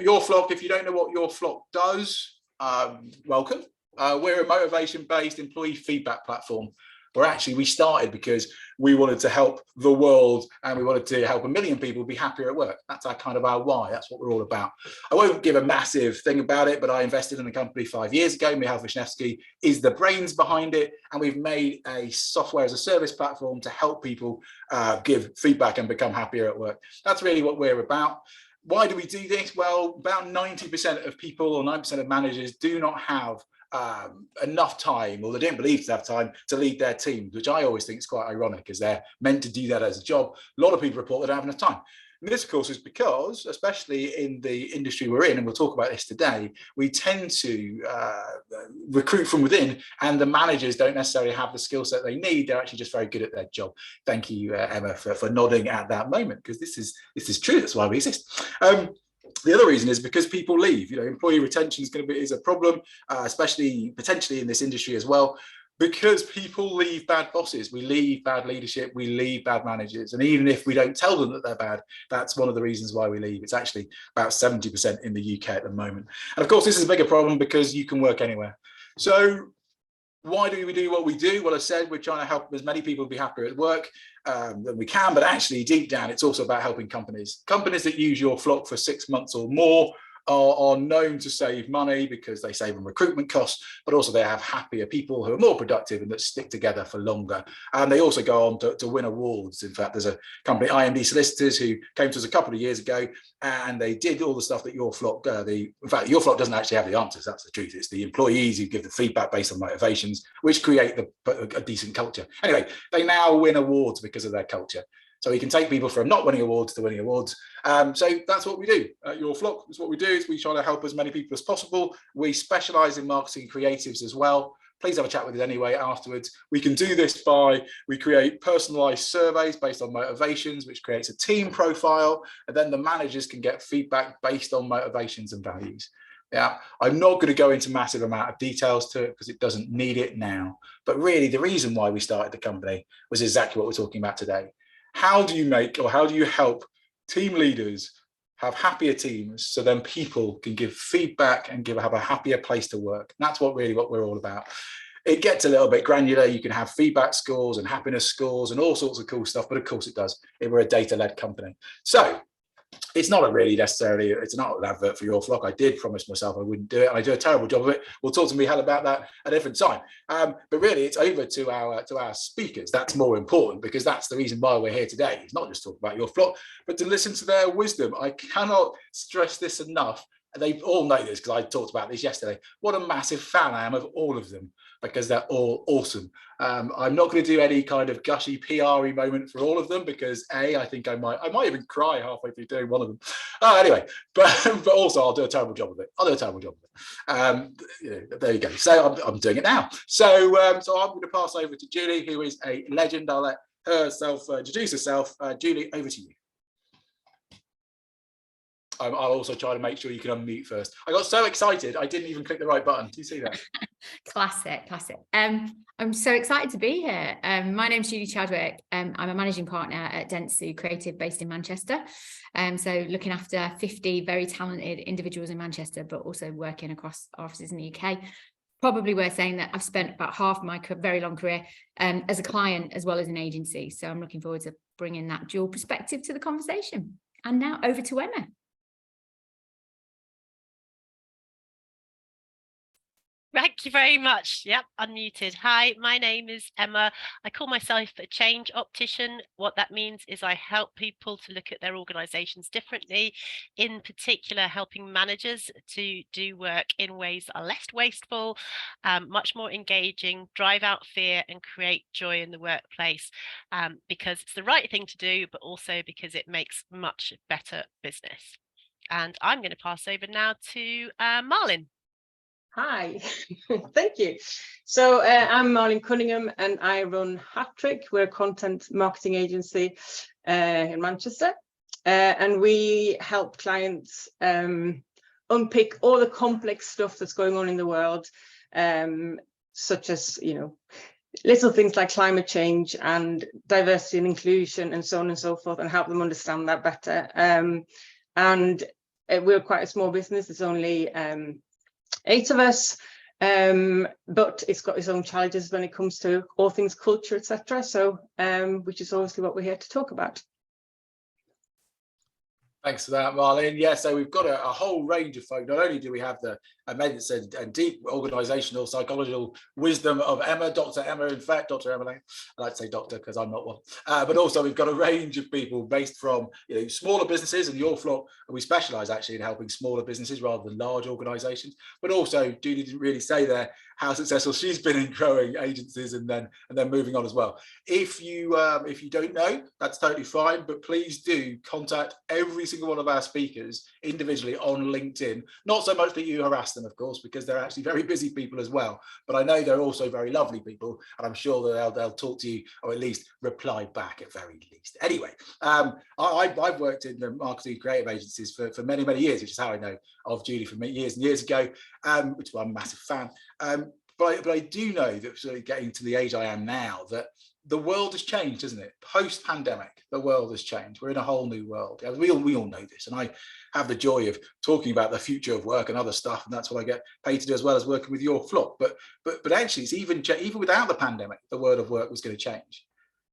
Your Flock, if you don't know what Your Flock does, welcome. We're a motivation-based employee feedback platform. We started because we wanted to help the world and we wanted to help 1 million people be happier at work. That's our why. That's what we're all about. I won't give a massive thing about it, but I invested in the company 5 years ago. Michal Wisniewski is the brains behind it, and we've made a software as a service platform to help people give feedback and become happier at work. That's really what we're about. Why do we do this? Well, about 90% of people or 90% of managers do not have enough time, or they don't believe to have time to lead their teams, which I always think is quite ironic, because they're meant to do that as a job. A lot of people report they don't have enough time. And this, of course, is because, especially in the industry we're in, and we'll talk about this today, we tend to recruit from within, and the managers don't necessarily have the skill set they need. They're actually just very good at their job. Thank you, Emma, for nodding at that moment, because this is true. That's why we exist. The other reason is because people leave. Employee retention is a problem, especially potentially in this industry as well, because people leave bad bosses. We leave bad leadership. We leave bad managers. And even if we don't tell them that they're bad, that's one of the reasons why we leave. It's actually about 70% in the UK at the moment. And of course, this is a bigger problem because you can work anywhere. So why do we do what we do? Well, I said we're trying to help as many people be happier at work than we can, but actually deep down, it's also about helping companies. Companies that use Your Flock for 6 months or more are known to save money because they save on recruitment costs, but also they have happier people who are more productive and that stick together for longer. And they also go on to win awards. In fact, there's a company, IMD Solicitors, who came to us a couple of years ago, and they did all the stuff that Your Flock, in fact, Your Flock doesn't actually have the answers. That's the truth. It's the employees who give the feedback based on motivations, which create a decent culture. Anyway, they now win awards because of their culture. So we can take people from not winning awards to winning awards. So that's what we do. Your Flock is what we do. Is we try to help as many people as possible. We specialize in marketing creatives as well. Please have a chat with us anyway afterwards. We can do this we create personalized surveys based on motivations, which creates a team profile. And then the managers can get feedback based on motivations and values. Yeah, I'm not going to go into massive amount of details to it because it doesn't need it now. But really, the reason why we started the company was exactly what we're talking about today. How do you help team leaders have happier teams so then people can give feedback and have a happier place to work? And that's what we're all about. It gets a little bit granular. You can have feedback scores and happiness scores and all sorts of cool stuff, but of course it does. We're a data-led company. So it's not it's not an advert for Your Flock. I did promise myself I wouldn't do it. I do a terrible job of it. We'll talk to Michal about that at a different time. But really, it's over to our speakers. That's more important, because that's the reason why we're here today. It's not just talk about Your Flock, but to listen to their wisdom. I cannot stress this enough. They all know this because I talked about this yesterday. What a massive fan I am of all of them, because they're all awesome. I'm not going to do any kind of gushy PR-y moment for all of them, because I think I might even cry halfway through doing one of them. Anyway, but also I'll do a terrible job of it. There you go. So I'm doing it now. So I'm going to pass over to Julie, who is a legend. I'll let her introduce herself. Julie, over to you. I'll also try to make sure you can unmute first. I got so excited, I didn't even click the right button. Do you see that? Classic. I'm so excited to be here. My name's Julie Chadwick. I'm a managing partner at Dentsu Creative based in Manchester. So looking after 50 very talented individuals in Manchester, but also working across offices in the UK. Probably worth saying that I've spent about half my very long career as a client as well as an agency. So I'm looking forward to bringing that dual perspective to the conversation. And now over to Emma. Thank you very much. Yep, unmuted. Hi, my name is Emma. I call myself a change optician. What that means is I help people to look at their organizations differently, in particular helping managers to do work in ways that are less wasteful, much more engaging, drive out fear and create joy in the workplace, because it's the right thing to do, but also because it makes much better business. And I'm going to pass over now to Malin. Hi, thank you. So I'm Malin Cunningham and I run Hattrick. We're a content marketing agency in Manchester, and we help clients unpick all the complex stuff that's going on in the world, such as, little things like climate change and diversity and inclusion and so on and so forth, and help them understand that better. And we're quite a small business. There's only 8 of us, but it's got its own challenges when it comes to all things culture, etc. So, which is obviously what we're here to talk about. Thanks for that, Malin. Yeah, so we've got a whole range of folk. Not only do we have the immense and deep organisational psychological wisdom of Emma, Dr. Emma, in fact, Dr. Emma, I like to say doctor because I'm not one, but also we've got a range of people based from smaller businesses, and your flock, we specialise actually in helping smaller businesses rather than large organisations. But also, Judy didn't really say there how successful she's been in growing agencies and then moving on as well. If you don't know, that's totally fine, but please do contact every single one of our speakers individually on LinkedIn. Not so much that you harass them, of course, because they're actually very busy people as well, but I know they're also very lovely people, and I'm sure that they'll talk to you, or at least reply back at very least. Anyway, I've worked in the marketing creative agencies for many years, which is how I know of Judy from years and years ago, which I'm a massive fan. But I do know that, sort of getting to the age I am now, that the world has changed, isn't it? Post-pandemic, the world has changed. We're in a whole new world. We all know this, and I have the joy of talking about the future of work and other stuff, and that's what I get paid to do, as well as working with your flock. But actually, it's even without the pandemic, the world of work was going to change.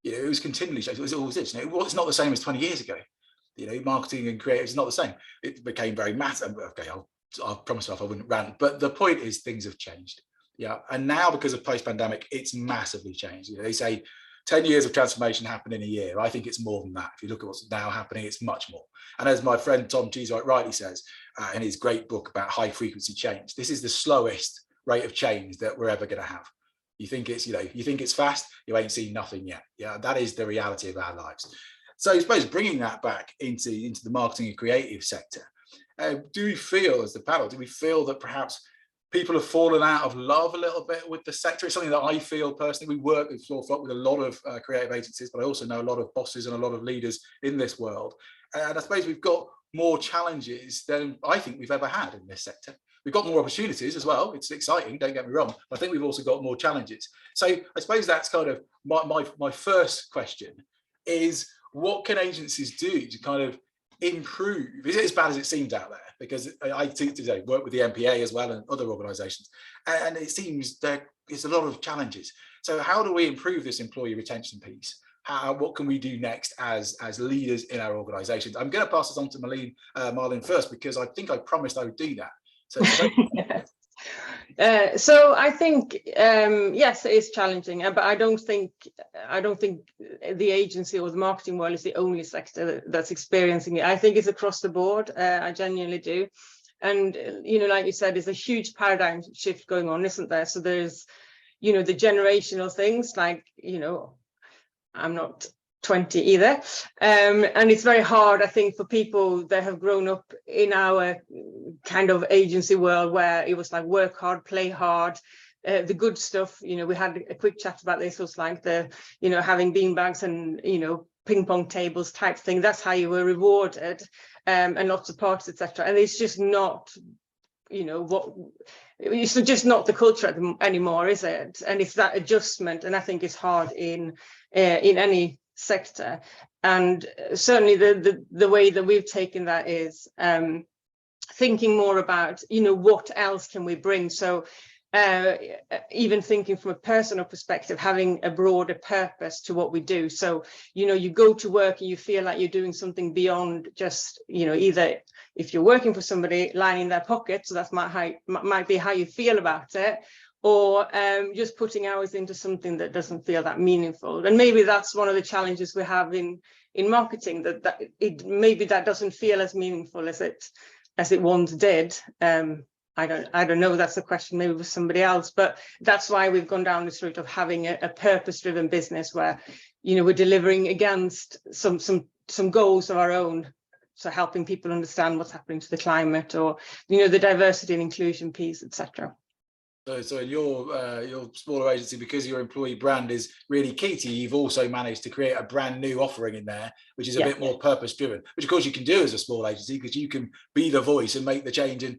It was continually changing. It always is. It's not the same as 20 years ago. Marketing and creative is not the same. It became very massive. Okay, I'll promise myself I wouldn't rant, but the point is things have changed. Yeah, and now because of post-pandemic, it's massively changed. They say 10 years of transformation happen in a year. I think it's more than that. If you look at what's now happening, it's much more. And as my friend Tom Cheesewright rightly says in his great book about high frequency change, this is the slowest rate of change that we're ever going to have. You think it's fast, you ain't seen nothing yet. Yeah, that is the reality of our lives. So I suppose bringing that back into the marketing and creative sector, do we feel, as the panel, do we feel that perhaps people have fallen out of love a little bit with the sector? It's something that I feel personally. We work with Floor with a lot of creative agencies, but I also know a lot of bosses and a lot of leaders in this world. And I suppose we've got more challenges than I think we've ever had in this sector. We've got more opportunities as well. It's exciting, don't get me wrong, but I think we've also got more challenges. So I suppose that's kind of my first question is, what can agencies do to kind of improve? Is it as bad as it seems out there? Because I today work with the MPA as well and other organisations, and it seems there's a lot of challenges. So how do we improve this employee retention piece? What can we do next as leaders in our organisations? I'm going to pass this on to Malin first, because I think I promised I would do that. So I think yes, it is challenging, but I don't think the agency or the marketing world is the only sector that's experiencing it. I think it's across the board. I genuinely do, and like you said, there's a huge paradigm shift going on, isn't there? So there's the generational things, like I'm not 20 either, and it's very hard, I think, for people that have grown up in our kind of agency world, where it was like work hard, play hard, the good stuff. We had a quick chat about this. It was like the having beanbags and ping pong tables type thing. That's how you were rewarded, and lots of parties, etc. And it's just not it's just not the culture anymore, is it? And it's that adjustment, and I think it's hard in any sector. And certainly the way that we've taken that is thinking more about what else can we bring. So even thinking from a personal perspective, having a broader purpose to what we do. So you go to work and you feel like you're doing something beyond just either, if you're working for somebody, lining their pocket, so that might be how you feel about it, or just putting hours into something that doesn't feel that meaningful. And maybe that's one of the challenges we have in marketing, that maybe that doesn't feel as meaningful as it once did. I don't know, that's a question maybe with somebody else, but that's why we've gone down this route of having a purpose-driven business where we're delivering against some goals of our own. So helping people understand what's happening to the climate, or the diversity and inclusion piece, etc. So in your smaller agency, because your employee brand is really key to you, you've also managed to create a brand new offering in there, which is a bit more purpose driven, which of course you can do as a small agency, because you can be the voice and make the change and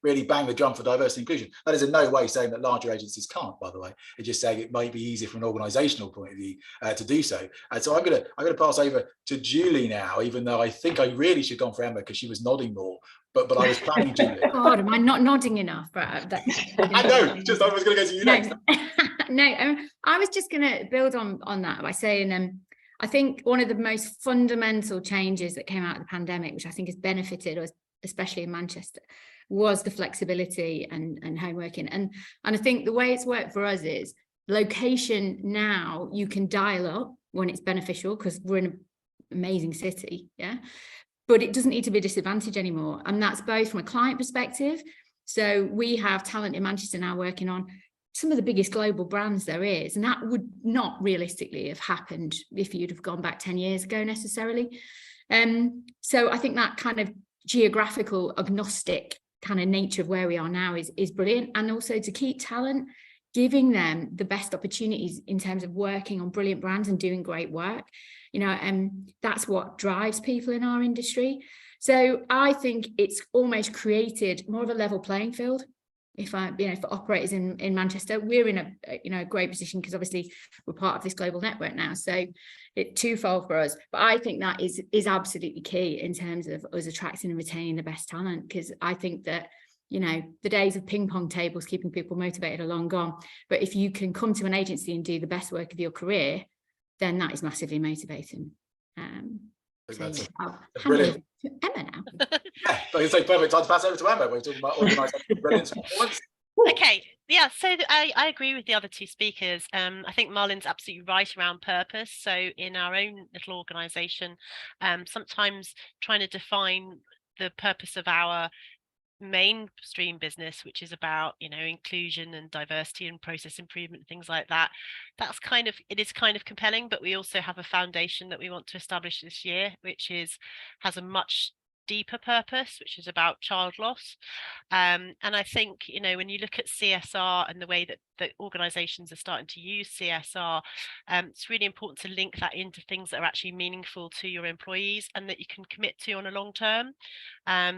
really bang the drum for diversity and inclusion. That is in no way saying that larger agencies can't, by the way. It's just saying it might be easier from an organizational point of view to do so. And so I'm gonna pass over to Julie now, even though I think I really should have gone for Emma because she was nodding more. but I was planning to. God, am I not nodding enough? I know, just I was going to go to you next. No, I was just going to build on that by saying, I think one of the most fundamental changes that came out of the pandemic, which I think has benefited us, especially in Manchester, was the flexibility and home working. And I think the way it's worked for us is location. Now you can dial up when it's beneficial because we're in an amazing city, yeah, but it doesn't need to be a disadvantage anymore. And that's both from a client perspective. So we have talent in Manchester now working on some of the biggest global brands there is, and that would not realistically have happened if you'd have gone back 10 years ago necessarily. So I think that kind of geographical agnostic kind of nature of where we are now is brilliant. And also to keep talent, giving them the best opportunities in terms of working on brilliant brands and doing great work, you know, and that's what drives people in our industry. So I think it's almost created more of a level playing field. If for operators in Manchester, we're in a great position because obviously we're part of this global network now. So it's twofold for us. But I think that is absolutely key in terms of us attracting and retaining the best talent, because I think that, you know, the days of ping pong tables keeping people motivated are long gone. But if you can come to an agency and do the best work of your career, then that is massively motivating. Brilliant. Emma now. Yeah, it's like perfect time to pass over to Emma. We're talking about organisation brilliance. Okay, yeah, so I agree with the other two speakers. I think Malin's absolutely right around purpose. So in our own little organisation, sometimes trying to define the purpose of our mainstream business, which is about, you know, inclusion and diversity and process improvement, things like that, it is kind of compelling. But we also have a foundation that we want to establish this year, which has a much deeper purpose, which is about child loss. And I think, you know, when you look at CSR and the way that organizations are starting to use CSR, it's really important to link that into things that are actually meaningful to your employees and that you can commit to on a long term.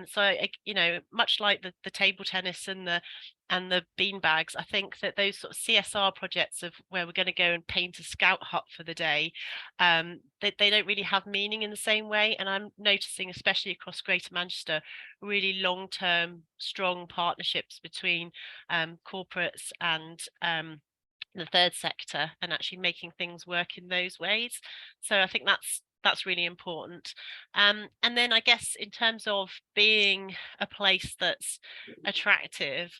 So, you know, much like the table tennis and the bean bags, I think that those sort of CSR projects of where we're going to go and paint a scout hut for the day, they don't really have meaning in the same way. And I'm noticing, especially across Greater Manchester, really long-term, strong partnerships between corporates and the third sector, and actually making things work in those ways. So I think that's really important. And then I guess in terms of being a place that's attractive,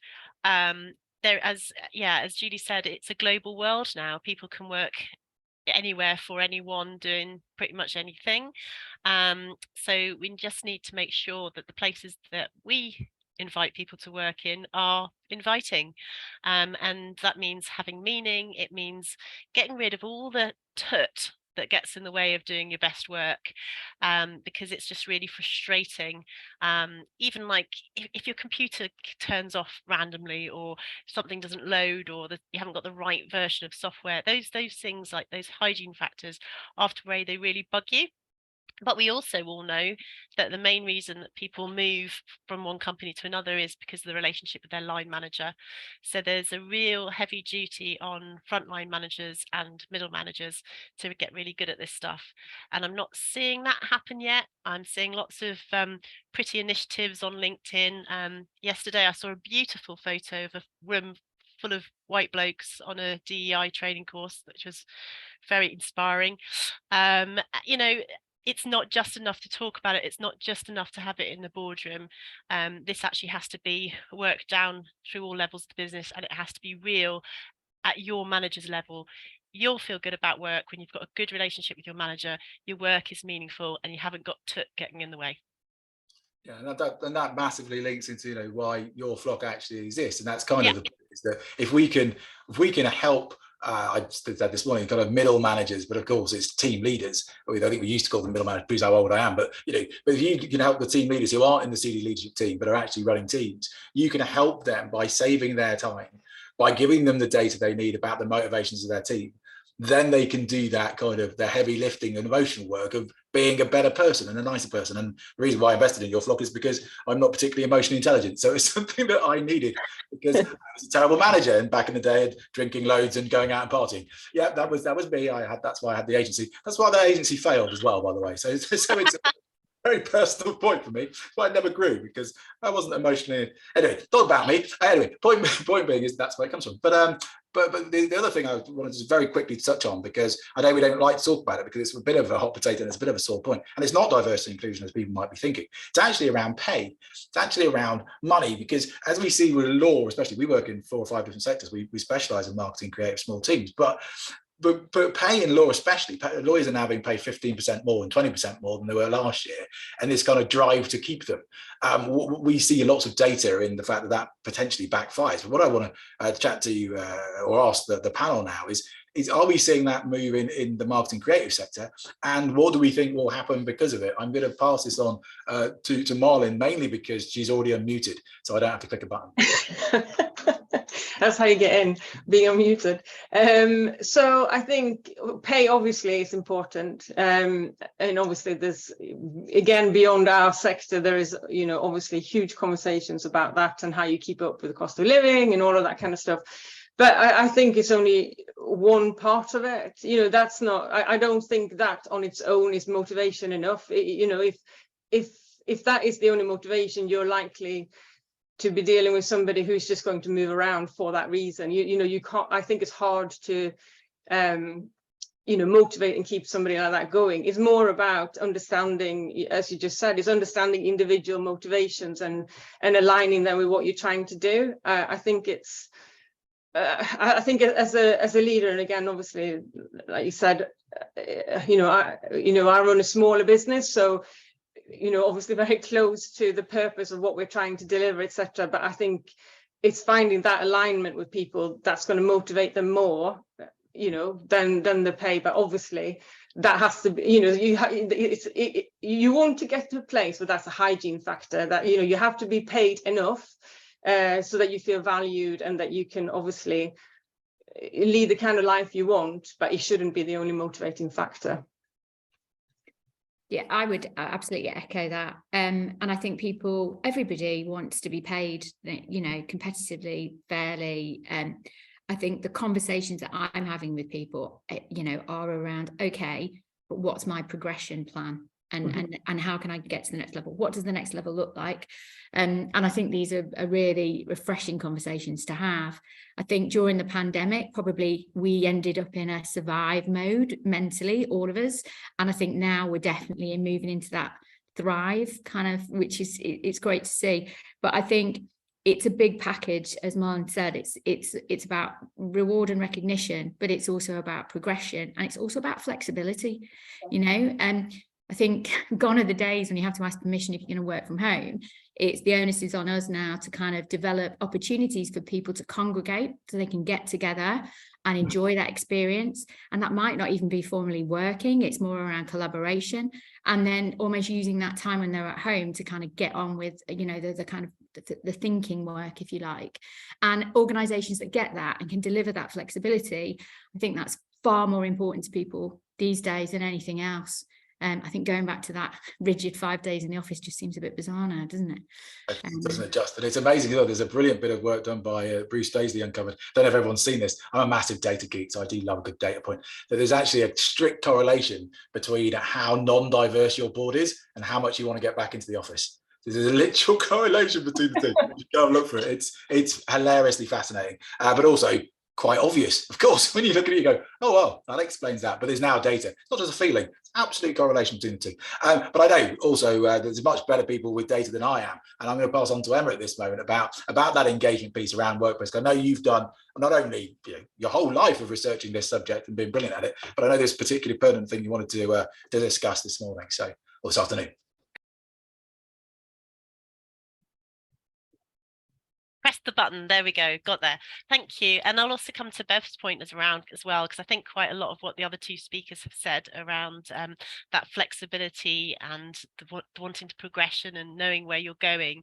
as Julie said, it's a global world now. People can work anywhere for anyone doing pretty much anything. So we just need to make sure that the places that we invite people to work in are inviting, and that means having meaning. It means getting rid of all the tut that gets in the way of doing your best work, because it's just really frustrating. Even like if your computer turns off randomly, or something doesn't load, or you haven't got the right version of software, those things, like those hygiene factors, after a while they really bug you. But we also all know that the main reason that people move from one company to another is because of the relationship with their line manager. So there's a real heavy duty on frontline managers and middle managers to get really good at this stuff. And I'm not seeing that happen yet. I'm seeing lots of pretty initiatives on LinkedIn. Yesterday, I saw a beautiful photo of a room full of white blokes on a DEI training course, which was very inspiring. You know, it's not just enough to talk about it. It's not just enough to have it in the boardroom. This actually has to be worked down through all levels of the business, and it has to be real at your manager's level. You'll feel good about work when you've got a good relationship with your manager, your work is meaningful, and you haven't got getting in the way. Yeah, and that massively links into, you know, why your flock actually exists, and that's kind of the point, is that if we can help. I said this morning, kind of middle managers, but of course it's team leaders. I think we used to call them middle managers, proves how old I am. But you know, if you can help the team leaders who aren't in the senior leadership team but are actually running teams, you can help them by saving their time, by giving them the data they need about the motivations of their team. Then they can do that kind of the heavy lifting and emotional work of being a better person and a nicer person. And the reason why I invested in your flock is because I'm not particularly emotionally intelligent. So it's something that I needed, because I was a terrible manager, and back in the day, drinking loads and going out and partying. Yeah, that was me. That's why I had the agency. That's why the agency failed as well, by the way. So it's very personal point for me. So I never grew because I wasn't emotionally. Anyway, not about me. Anyway, point being is that's where it comes from. But the other thing I wanted to very quickly touch on, because I know we don't like to talk about it because it's a bit of a hot potato and it's a bit of a sore point, and it's not diversity and inclusion as people might be thinking. It's actually around pay. It's actually around money, because as we see with law, especially, we work in 4 or 5 different sectors. We specialize in marketing, creative, small teams, but pay in law, especially, lawyers are now being paid 15% more and 20% more than they were last year, and this kind of drive to keep them. We see lots of data in the fact that that potentially backfires. But what I want to chat to you or ask the panel now is are we seeing that move in the marketing creative sector, and what do we think will happen because of it? I'm going to pass this on to Malin, mainly because she's already unmuted, so I don't have to click a button. That's how you get in, being unmuted. So I think pay obviously is important, and obviously there's, again, beyond our sector, there is, you know, obviously huge conversations about that and how you keep up with the cost of living and all of that kind of stuff. But I think it's only one part of it. You know, that's not, I don't think that on its own is motivation enough. You know, if that is the only motivation, you're likely to be dealing with somebody who's just going to move around for that reason. You know, you can't, I think it's hard to, you know, motivate and keep somebody like that going. It's more about understanding, as you just said, is understanding individual motivations and aligning them with what you're trying to do. I think it's, I think as a leader, and again, obviously, like you said, you know, I run a smaller business, so, you know, obviously very close to the purpose of what we're trying to deliver, etc. But I think it's finding that alignment with people that's going to motivate them more, you know, than the pay. But obviously that has to be, you know, you want to get to a place where that's a hygiene factor, that, you know, you have to be paid enough so that you feel valued and that you can obviously lead the kind of life you want, but it shouldn't be the only motivating factor. Yeah, I would absolutely echo that. And I think everybody wants to be paid, you know, competitively, fairly. I think the conversations that I'm having with people, you know, are around, okay, but what's my progression plan? And how can I get to the next level? What does the next level look like? And I think these are really refreshing conversations to have. I think during the pandemic, probably we ended up in a survive mode mentally, all of us. And I think now we're definitely moving into that thrive kind of, which is, it's great to see. But I think it's a big package, as Malin said. It's about reward and recognition, but it's also about progression, and it's also about flexibility, you know. And I think gone are the days when you have to ask permission if you're going to work from home. It's the onus is on us now to kind of develop opportunities for people to congregate so they can get together and enjoy that experience. And that might not even be formally working. It's more around collaboration, and then almost using that time when they're at home to kind of get on with, you know, the kind of the thinking work, if you like. And organizations that get that and can deliver that flexibility, I think that's far more important to people these days than anything else. I think going back to that rigid 5 days in the office just seems a bit bizarre now, doesn't it? Doesn't it, Justin? It's amazing. You know, there's a brilliant bit of work done by Bruce Daisley uncovered. Don't know if everyone's seen this. I'm a massive data geek, so I do love a good data point. That there's actually a strict correlation between how non-diverse your board is and how much you want to get back into the office. There's a literal correlation between the two. You go and look for it. It's hilariously fascinating, but also quite obvious. Of course, when you look at it, you go, oh, well, that explains that. But there's now data. It's not just a feeling. It's absolute correlation between the two. But I know also there's much better people with data than I am. And I'm going to pass on to Emma at this moment about that engagement piece around workplace. I know you've done not only, you know, your whole life of researching this subject and being brilliant at it, but I know there's a particularly pertinent thing you wanted to discuss this morning, or this afternoon. Press the button. There we go. Got there. Thank you. And I'll also come to Bev's point as well, because I think quite a lot of what the other two speakers have said around that flexibility and the wanting to progression and knowing where you're going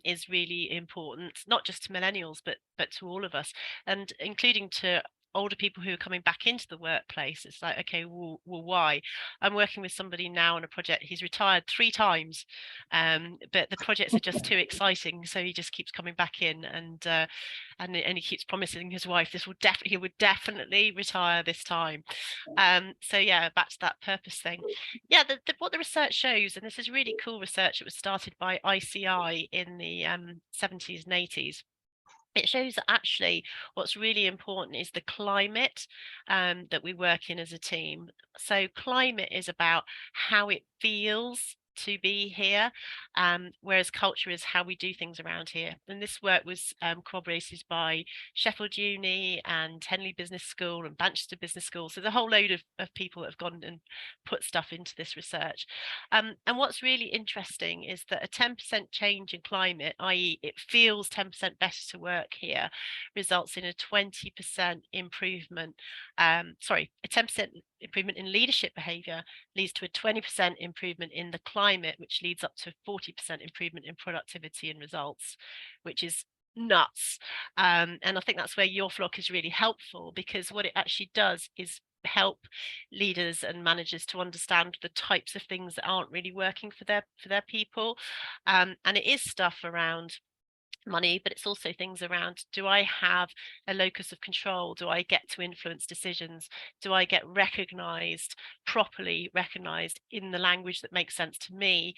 is really important, not just to millennials, but to all of us, and including to older people who are coming back into the workplace. It's like, okay, well, why? I'm working with somebody now on a project. He's retired 3 times, but the projects are just too exciting, so he just keeps coming back in, and he keeps promising his wife he would definitely retire this time. So yeah, back to that purpose thing. Yeah, what the research shows, and this is really cool research, it was started by ICI in the 70s and 80s. It shows that actually what's really important is the climate that we work in as a team. So climate is about how it feels to be here, whereas culture is how we do things around here. And this work was corroborated by Sheffield Uni and Henley Business School and Manchester Business School. So there's a whole load of people that have gone and put stuff into this research. And what's really interesting is that a 10% change in climate, i.e. it feels 10% better to work here, results in a 20% improvement, a 10% improvement in leadership behavior leads to a 20% improvement in the climate, which leads up to 40% improvement in productivity and results, which is nuts. And I think that's where Your Flock is really helpful, because what it actually does is help leaders and managers to understand the types of things that aren't really working for their people. And it is stuff around money, but it's also things around, do I have a locus of control? Do I get to influence decisions? Do I get properly recognized in the language that makes sense to me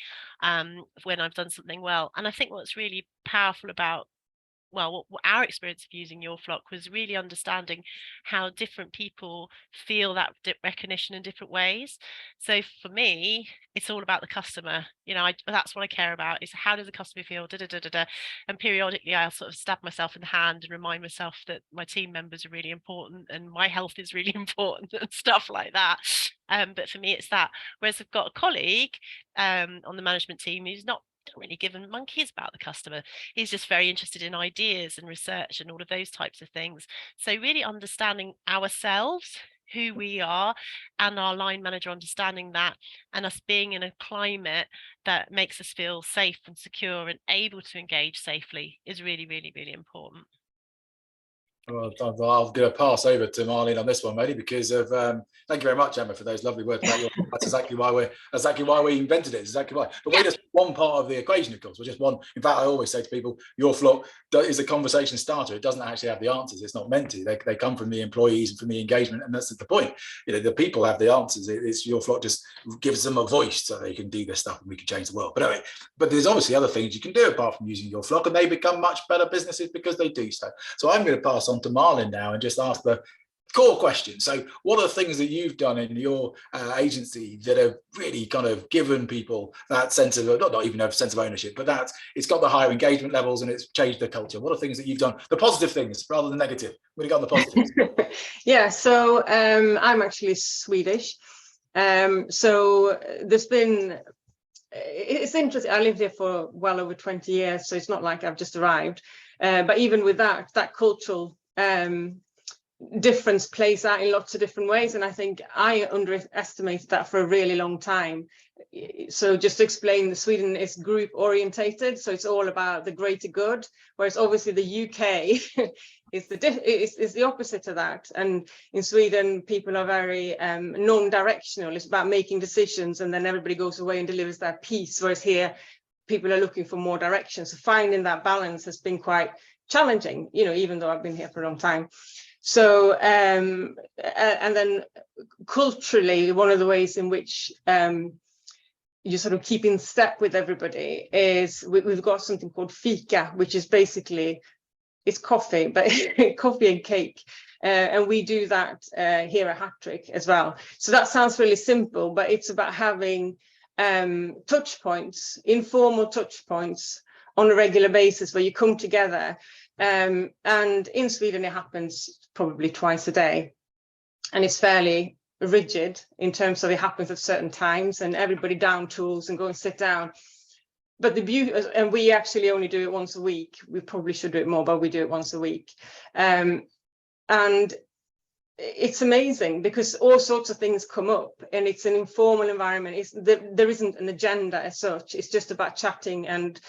when I've done something well? And I think what's really powerful about what our experience of using Your Flock was really understanding how different people feel that recognition in different ways. So for me, it's all about the customer. That's what I care about, is how does the customer feel, and periodically I'll sort of stab myself in the hand and remind myself that my team members are really important and my health is really important and stuff like that. But for me, it's that. Whereas I've got a colleague on the management team who's not really given monkeys about the customer. He's just very interested in ideas and research and all of those types of things. So really understanding ourselves, who we are, and our line manager understanding that, and us being in a climate that makes us feel safe and secure and able to engage safely is really, really, really important. Well, I'm going to pass over to Malin on this one, mainly because of thank you very much, Emma, for those lovely words about your. That's exactly why we invented it. Exactly why. But we're just one part of the equation, of course. We're just one. In fact, I always say to people, Your Flock is a conversation starter. It doesn't actually have the answers. It's not meant to. They come from the employees and from the engagement, and that's the point. The people have the answers. It's Your Flock just gives them a voice so they can do this stuff and we can change the world. But anyway, there's obviously other things you can do apart from using Your Flock, and they become much better businesses because they do so. So I'm going to pass on to Malin now and just ask the core question. So what are the things that you've done in your agency that have really kind of given people that sense of, not even a sense of ownership, but that it's got the higher engagement levels and it's changed the culture? What are things that you've done, the positive things rather than negative? We've got the positives. Yeah, so I'm actually Swedish. So there's been, it's interesting, I lived here for well over 20 years, so it's not like I've just arrived. But even with that cultural difference plays out in lots of different ways, and I think I underestimated that for a really long time. So just to explain, Sweden is group orientated, so it's all about the greater good, whereas obviously the UK is the opposite of that. And in Sweden, people are very non-directional. It's about making decisions and then everybody goes away and delivers their piece, whereas here people are looking for more direction. So finding that balance has been quite challenging, even though I've been here for a long time. So and then culturally, one of the ways in which you sort of keep in step with everybody is we've got something called fika, which is basically, it's coffee, but coffee and cake. And we do that here at Hattrick as well. So that sounds really simple, but it's about having touch points, informal touch points on a regular basis where you come together. And in Sweden, it happens probably twice a day. And it's fairly rigid in terms of it happens at certain times and everybody down tools and go and sit down. But the beauty, and we actually only do it once a week. We probably should do it more, but we do it once a week. And it's amazing because all sorts of things come up and it's an informal environment. There isn't an agenda as such. It's just about chatting and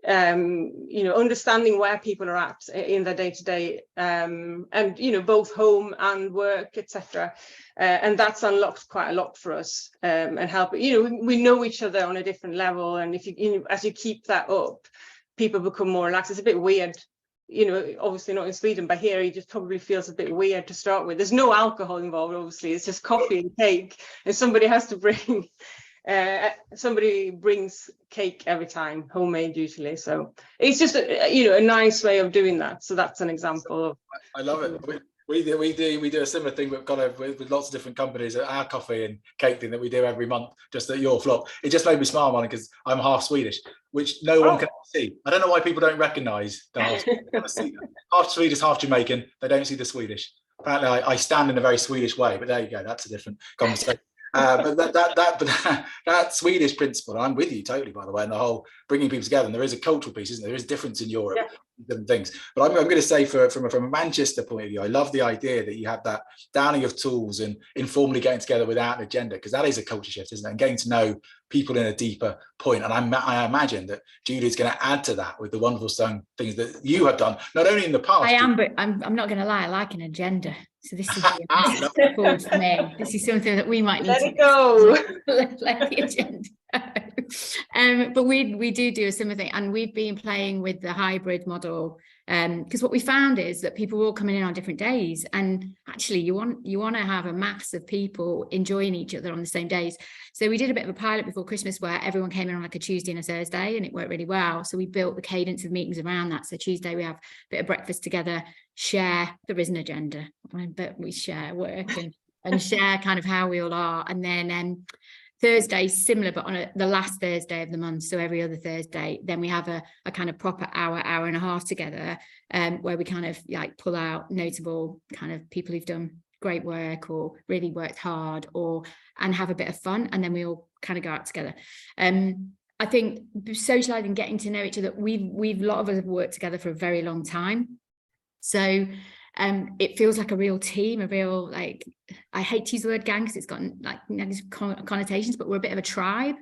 understanding where people are at in their day-to-day, and both home and work, etc. And that's unlocked quite a lot for us, and help. We know each other on a different level, and if as you keep that up, people become more relaxed. It's a bit weird, obviously not in Sweden, but here it just probably feels a bit weird to start with. There's no alcohol involved, obviously. It's just coffee and cake, and somebody has to bring. Somebody brings cake every time, homemade usually. So it's just a nice way of doing that. So that's an example of. I love it. We do a similar thing, but kind of with lots of different companies. Our coffee and cake thing that we do every month, just at your flock. It just made me smile, Malin, because I'm half Swedish, which no one can see. I don't know why people don't recognise the half Swedish, half Jamaican. They don't see the Swedish. Apparently, I stand in a very Swedish way, but there you go. That's a different conversation. But that Swedish principle, and I'm with you totally, by the way, and the whole bringing people together. And there is a cultural piece, isn't there? There is a difference in Europe, different things. But I'm going to say, from a Manchester point of view, I love the idea that you have that downing of tools and informally getting together without an agenda, because that is a culture shift, isn't it? And getting to know people in a deeper point. And I imagine that Julie is going to add to that with the wonderful things that you have done, not only in the past. I am, but I'm not going to lie, I like an agenda. So this is straightforward for me. This is something that we might need let it go. let the agenda go. But we do a similar thing, and we've been playing with the hybrid model, because what we found is that people were all coming in on different days, and actually you want to have a mass of people enjoying each other on the same days. So we did a bit of a pilot before Christmas where everyone came in on like a Tuesday and a Thursday, and it worked really well. So we built the cadence of meetings around that. So Tuesday we have a bit of breakfast together, share, there is an agenda, but we share work and share kind of how we all are. And then Thursday similar, but on the last Thursday of the month, so every other Thursday, then we have a kind of proper hour and a half together, where we kind of like pull out notable kind of people who've done great work or really worked hard, and have a bit of fun, and then we all kind of go out together. I think socializing, getting to know each other, we've a lot of us have worked together for a very long time, so it feels like a real team, a real, like, I hate to use the word gang because it's got like negative connotations, but we're a bit of a tribe.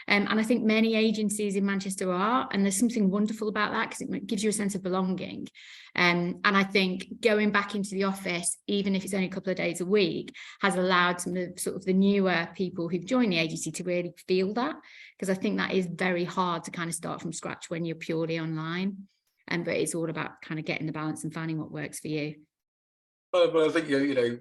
And I think many agencies in Manchester are, and there's something wonderful about that because it gives you a sense of belonging. And I think going back into the office, even if it's only a couple of days a week, has allowed some of sort of the newer people who've joined the agency to really feel that, because I think that is very hard to kind of start from scratch when you're purely online. But it's all about kind of getting the balance and finding what works for you. Well, I think,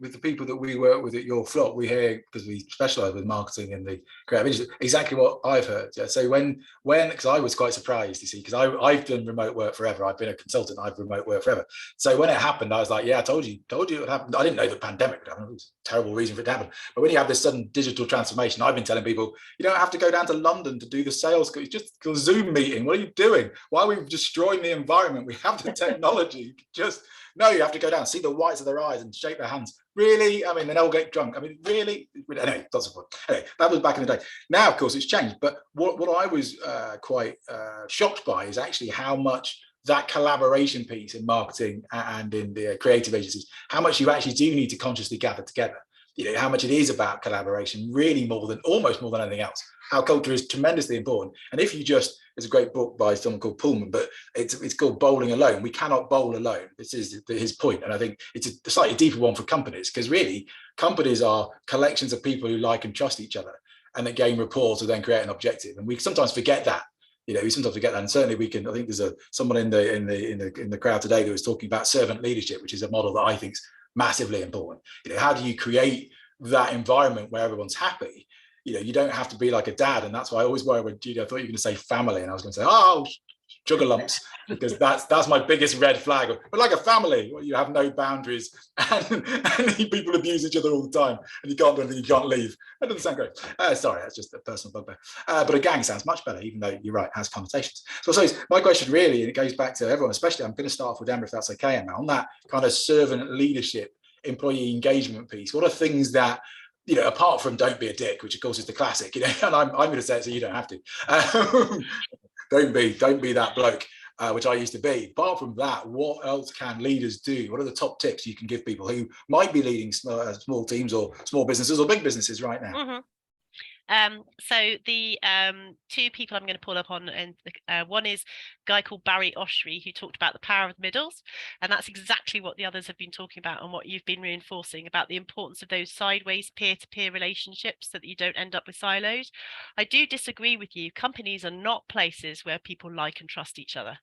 with the people that we work with at your flock, we hear, because we specialise with marketing in the creative industry, exactly what I've heard. Yeah. So when, because I was quite surprised, you see, because I've done remote work forever. I've been a consultant. I've remote work forever. So when it happened, I was like, yeah, I told you it would happen. I didn't know the pandemic would happen. It was a terrible reason for it to happen. But when you have this sudden digital transformation, I've been telling people, you don't have to go down to London to do the sales. It's just a Zoom meeting. What are you doing? Why are we destroying the environment? We have the technology. No, you have to go down, see the whites of their eyes and shake their hands. Really? I mean, then they'll get drunk. I mean, really? Anyway, that's the point. Anyway, that was back in the day. Now, of course, it's changed. But what I was quite shocked by is actually how much that collaboration piece in marketing and in the creative agencies, how much you actually do need to consciously gather together. How much it is about collaboration, really almost more than anything else. Our culture is tremendously important. And if you there's a great book by someone called Pullman, but it's called Bowling Alone. We cannot bowl alone. This is his point. And I think it's a slightly deeper one for companies, because really companies are collections of people who like and trust each other and that gain rapport to then create an objective. And we sometimes forget that. We sometimes forget that. And certainly we can, I think there's someone in the crowd today that was talking about servant leadership, which is a model that I think is massively important. How do you create that environment where everyone's happy? You don't have to be like a dad, and that's why I always worry with Judy. I thought you were going to say family, and I was going to say, oh, sugar lumps, because that's my biggest red flag. But like a family, where you have no boundaries, and people abuse each other all the time, and you can't do anything, you can't leave. That doesn't sound great. Sorry, that's just a personal bugbear. But a gang sounds much better, even though you're right, it has connotations. So my question really, and it goes back to everyone, especially I'm going to start off with Emma, if that's okay, Emma, on that kind of servant leadership, employee engagement piece. What are things that, apart from don't be a dick, which of course is the classic, and I'm going to say it so you don't have to. Don't be that bloke, which I used to be. Apart from that, what else can leaders do? What are the top tips you can give people who might be leading small teams or small businesses or big businesses right now? So the two people I'm going to pull up on, and one is a guy called Barry Oshry, who talked about the power of the middles, and that's exactly what the others have been talking about and what you've been reinforcing about the importance of those sideways peer-to-peer relationships, so that you don't end up with silos. I do disagree with you. Companies are not places where people like and trust each other.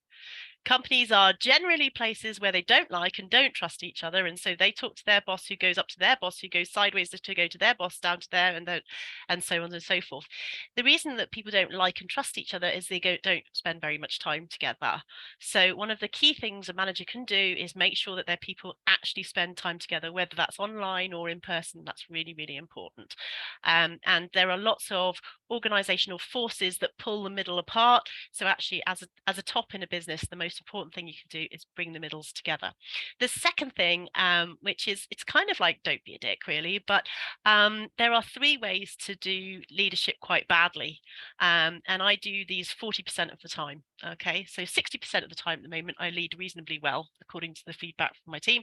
Companies are generally places where they don't like and don't trust each other, and so they talk to their boss, who goes up to their boss, who goes sideways to go to their boss, down to there, and so on and so forth. The reason that people don't like and trust each other is they don't spend very much time together. So one of the key things a manager can do is make sure that their people actually spend time together, whether that's online or in person. That's really, really important. And there are lots of organizational forces that pull the middle apart. So actually, as a top in a business, the most important thing you can do is bring the middles together. The second thing, which is, it's kind of like don't be a dick really, but there are 3 ways to do leadership quite badly, and I do these 40% of the time. Okay, so 60% of the time at the moment I lead reasonably well according to the feedback from my team,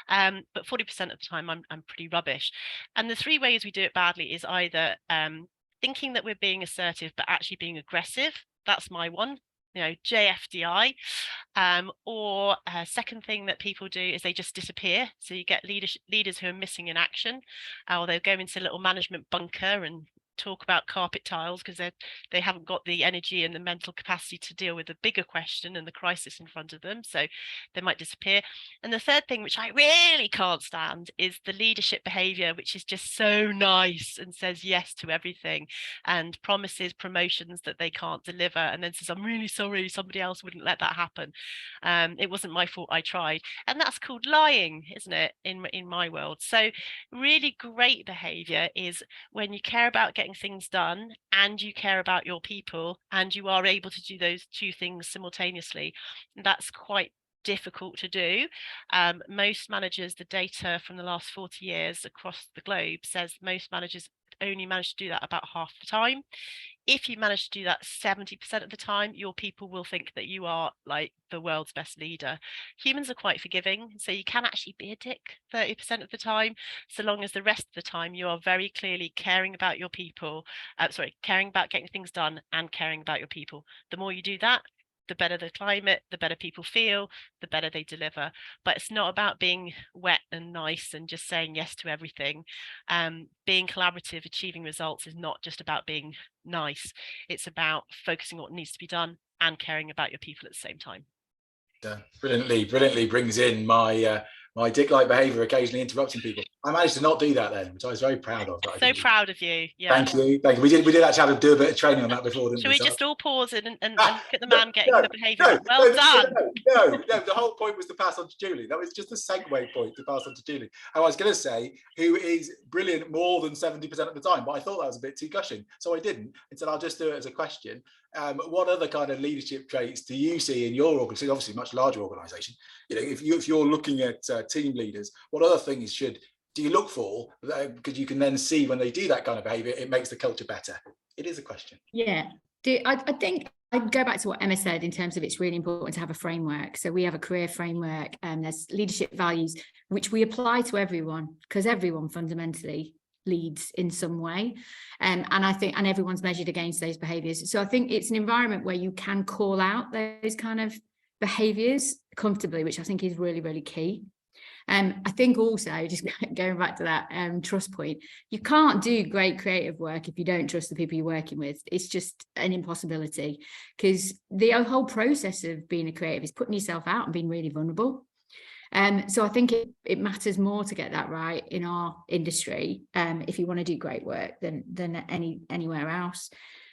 but 40% of the time I'm pretty rubbish. And the 3 ways we do it badly is either thinking that we're being assertive but actually being aggressive. That's my one, JFDI. Or a second thing that people do is they just disappear. So you get leaders who are missing in action, or they'll go into a little management bunker and talk about carpet tiles because they haven't got the energy and the mental capacity to deal with the bigger question and the crisis in front of them, so they might disappear. And the third thing, which I really can't stand, is the leadership behavior, which is just so nice and says yes to everything and promises promotions that they can't deliver, and then says, I'm really sorry, somebody else wouldn't let that happen, it wasn't my fault, I tried. And that's called lying, isn't it, in my world? So really great behavior is when you care about getting things done and you care about your people and you are able to do those 2 things simultaneously. That's quite difficult to do. Most managers, the data from the last 40 years across the globe says most managers only manage to do that about half the time. If you manage to do that 70% of the time, your people will think that you are like the world's best leader. Humans are quite forgiving, so you can actually be a dick 30% of the time, so long as the rest of the time you are very clearly caring about your people, caring about getting things done and caring about your people. The more you do that, the better the climate, the better people feel, the better they deliver. But it's not about being wet and nice and just saying yes to everything. Being collaborative, achieving results is not just about being nice. It's about focusing on what needs to be done and caring about your people at the same time. Brilliantly brings in my my dick-like behaviour, occasionally interrupting people. I managed to not do that then, which I was very proud of. So proud of you. Yeah. Thank you. We did actually have to do a bit of training on that before, didn't we? Should we just all pause and look at the man getting the behaviour? Well done. No, the whole point was to pass on to Julie. That was just a segue point to pass on to Julie. And I was going to say, who is brilliant more than 70% of the time, but I thought that was a bit too gushing, so I didn't. Instead, I'll just do it as a question. What other kind of leadership traits do you see in your organisation? Obviously, much larger organisation. If you're looking at team leaders, what other things do you look for? Because you can then see when they do that kind of behaviour, it makes the culture better. It is a question. Yeah, I think I'd go back to what Emma said in terms of it's really important to have a framework. So we have a career framework, and there's leadership values which we apply to everyone, because everyone fundamentally leads in some way, and everyone's measured against those behaviours. So I think it's an environment where you can call out those kind of behaviours comfortably, which I think is really, really key. I think also, just going back to that trust point, you can't do great creative work if you don't trust the people you're working with. It's just an impossibility, because the whole process of being a creative is putting yourself out and being really vulnerable. So I think it matters more to get that right in our industry, if you want to do great work than anywhere else.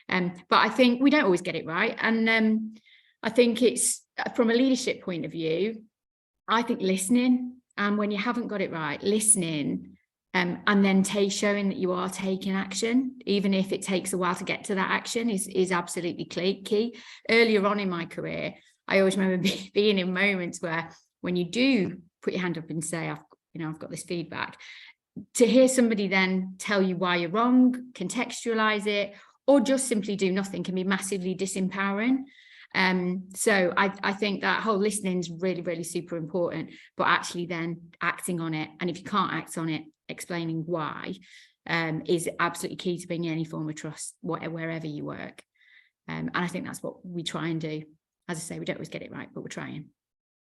But I think we don't always get it right. And I think it's, from a leadership point of view, I think listening, and when you haven't got it right, listening, and then showing that you are taking action, even if it takes a while to get to that action, is absolutely key. Earlier on in my career, I always remember being in moments where, when you do put your hand up and say, I've got this feedback, to hear somebody then tell you why you're wrong, contextualize it, or just simply do nothing, can be massively disempowering. So I think that whole listening is really, really super important, but actually then acting on it. And if you can't act on it, explaining why, is absolutely key to bringing any form of trust wherever you work. And I think that's what we try and do. As I say, we don't always get it right, but we're trying.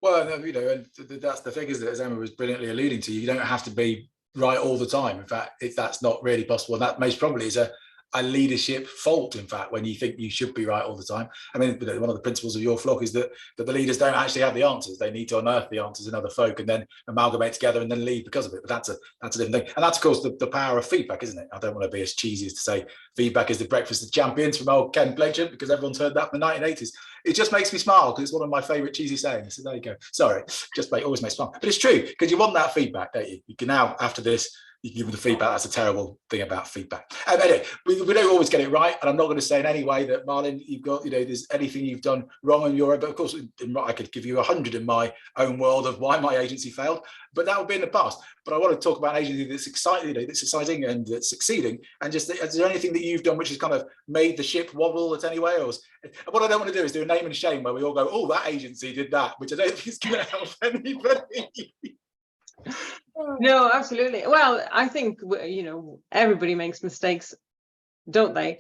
Well, you know, and that's the thing, isn't it? As Emma was brilliantly alluding to, you don't have to be right all the time. In fact, if that's not really possible, and that most probably is a leadership fault, in fact, when you think you should be right all the time. I mean, one of the principles of your flock is that the leaders don't actually have the answers. They need to unearth the answers in other folk and then amalgamate together and then lead because of it. But that's a different thing. And that's, of course, the power of feedback, isn't it? I don't want to be as cheesy as to say feedback is the breakfast of champions from old Ken Blanchard, because everyone's heard that in the 1980s. It just makes me smile because it's one of my favorite cheesy sayings. So there you go. Sorry, always makes me smile. But it's true, because you want that feedback, don't you? You can now, after this, you can give them the feedback. That's a terrible thing about feedback. Anyway, we don't always get it right, and I'm not going to say in any way that, Malin, you've got, you know, there's anything you've done wrong on your own. But of course, I could give you 100 in my own world of why my agency failed, but that would be in the past. But I want to talk about an agency that's exciting, you know, that's exciting and that's succeeding. And just, is there anything that you've done which has kind of made the ship wobble at any way? Or what I don't want to do is do a name and shame where we all go, oh, that agency did that, which I don't think is going to help anybody. No, absolutely. Well, I think, you know, everybody makes mistakes, don't they?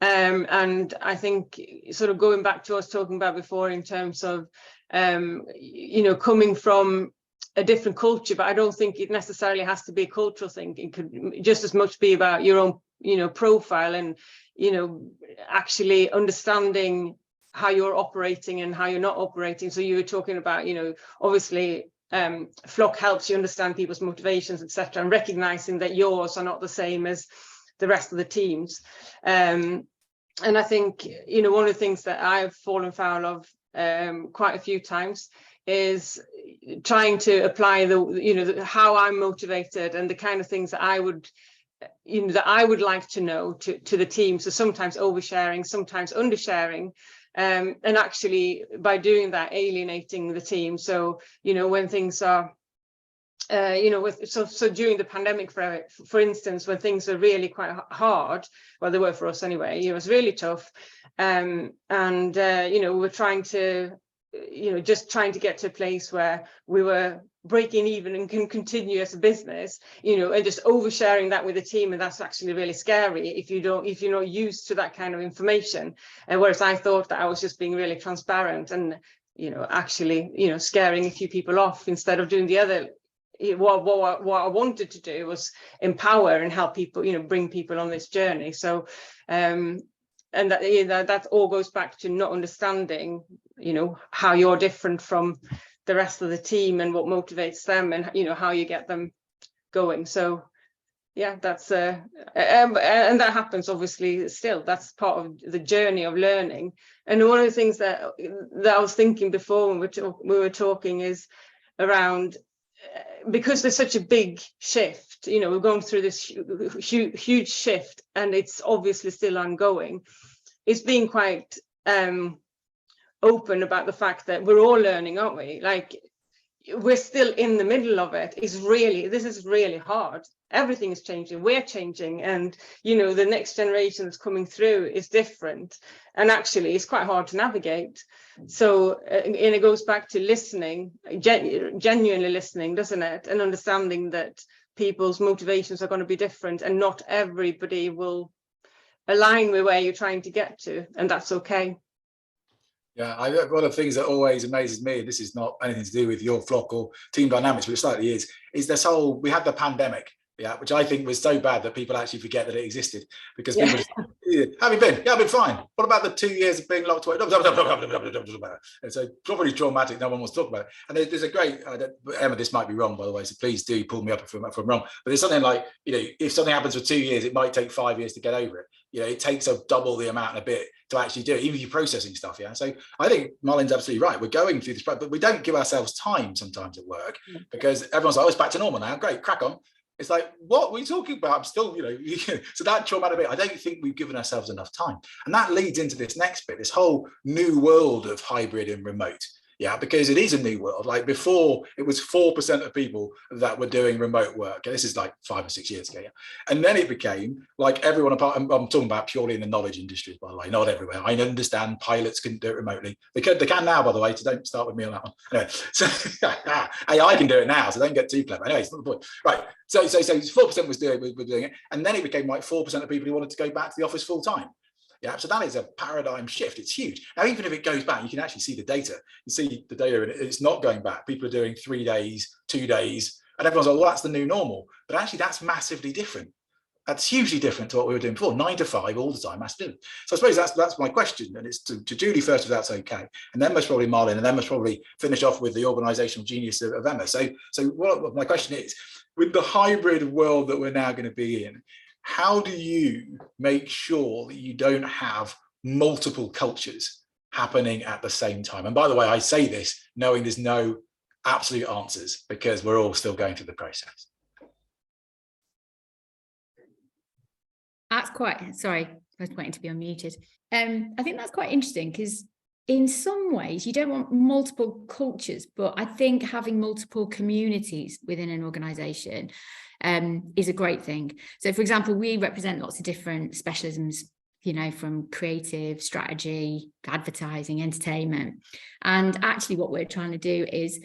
And I think sort of going back to us talking about before in terms of, you know, coming from a different culture, but I don't think it necessarily has to be a cultural thing. It could just as much be about your own, you know, profile and, you know, actually understanding how you're operating and how you're not operating. So you were talking about, you know, obviously, flock helps you understand people's motivations, etc., and recognizing that yours are not the same as the rest of the teams. And I think, you know, one of the things that I've fallen foul of quite a few times is trying to apply the, you know, how I'm motivated and the kind of things that I would, you know, that I would like to know to the team. So sometimes oversharing, sometimes undersharing. And actually, by doing that, alienating the team. So, you know, when things are, you know, so during the pandemic, for instance, when things are really quite hard, well, they were for us anyway, it was really tough. You know, we're trying to, you know, just trying to get to a place where we were breaking even and can continue as a business, you know, and just oversharing that with the team. And that's actually really scary if you're not used to that kind of information. And whereas I thought that I was just being really transparent and, you know, actually, you know, scaring a few people off instead of doing the other. What I wanted to do was empower and help people, you know, bring people on this journey. So, and that, you know, that all goes back to not understanding, you know, how you're different from the rest of the team and what motivates them and, you know, how you get them going. So yeah, that's and that happens obviously still. That's part of the journey of learning. And one of the things that I was thinking before when we were talking is around, because there's such a big shift, you know, we're going through this huge shift and it's obviously still ongoing. It's being quite open about the fact that we're all learning, aren't we? Like, we're still in the middle of it. This is really hard. Everything is changing, we're changing, and, you know, the next generation that's coming through is different, and actually it's quite hard to navigate. So and it goes back to listening, genuinely listening, doesn't it? And understanding that people's motivations are going to be different and not everybody will align with where you're trying to get to, and that's okay. Yeah, one of the things that always amazes me, this is not anything to do with your flock or team dynamics, but it slightly is this whole, we had the pandemic, yeah, which I think was so bad that people actually forget that it existed, because people just, have you been? Yeah, I've been fine. What about the 2 years of being locked away? And so probably traumatic, no one wants to talk about it. And there's a great, Emma, this might be wrong, by the way, so please do pull me up if I'm wrong, but there's something like, you know, if something happens for 2 years, it might take 5 years to get over it. You know, it takes a double the amount and a bit to actually do it, even if you're processing stuff. Yeah. So I think Malin's absolutely right. We're going through this, but we don't give ourselves time sometimes at work, because everyone's like, oh, it's back to normal now. Great, crack on. It's like, what are we talking about? I'm still, you know, so that traumatic bit, I don't think we've given ourselves enough time. And that leads into this next bit, this whole new world of hybrid and remote. Yeah, because it is a new world. Like before, it was 4% of people that were doing remote work. And this is like 5 or 6 years ago. Yeah. And then it became like everyone apart. I'm talking about purely in the knowledge industries, by the way, not everywhere. I understand pilots couldn't do it remotely. They can now, by the way, so don't start with me on that one. Anyway, so AI can do it now, so don't get too clever. Anyway, it's not the point. Right. So 4% was doing it. And then it became like 4% of people who wanted to go back to the office full time. Yeah, so that is a paradigm shift. It's huge. Now, even if it goes back, you can actually see the data. You see the data, and it's not going back. People are doing 3 days, 2 days, and everyone's like, well, that's the new normal. But actually, that's massively different. That's hugely different to what we were doing before. 9 to 5 all the time, massively. So I suppose that's my question, and it's to Julie first, if that's okay, and then most probably Malin, and then most probably finish off with the organisational genius of Emma. So what my question is, with the hybrid world that we're now going to be in, how do you make sure that you don't have multiple cultures happening at the same time? And by the way, I say this knowing there's no absolute answers because we're all still going through the process. That's quite, sorry, I was waiting to be unmuted. I think that's quite interesting because in some ways you don't want multiple cultures, but I think having multiple communities within an organisation is a great thing. So for example, we represent lots of different specialisms, you know, from creative, strategy, advertising, entertainment. And actually what we're trying to do is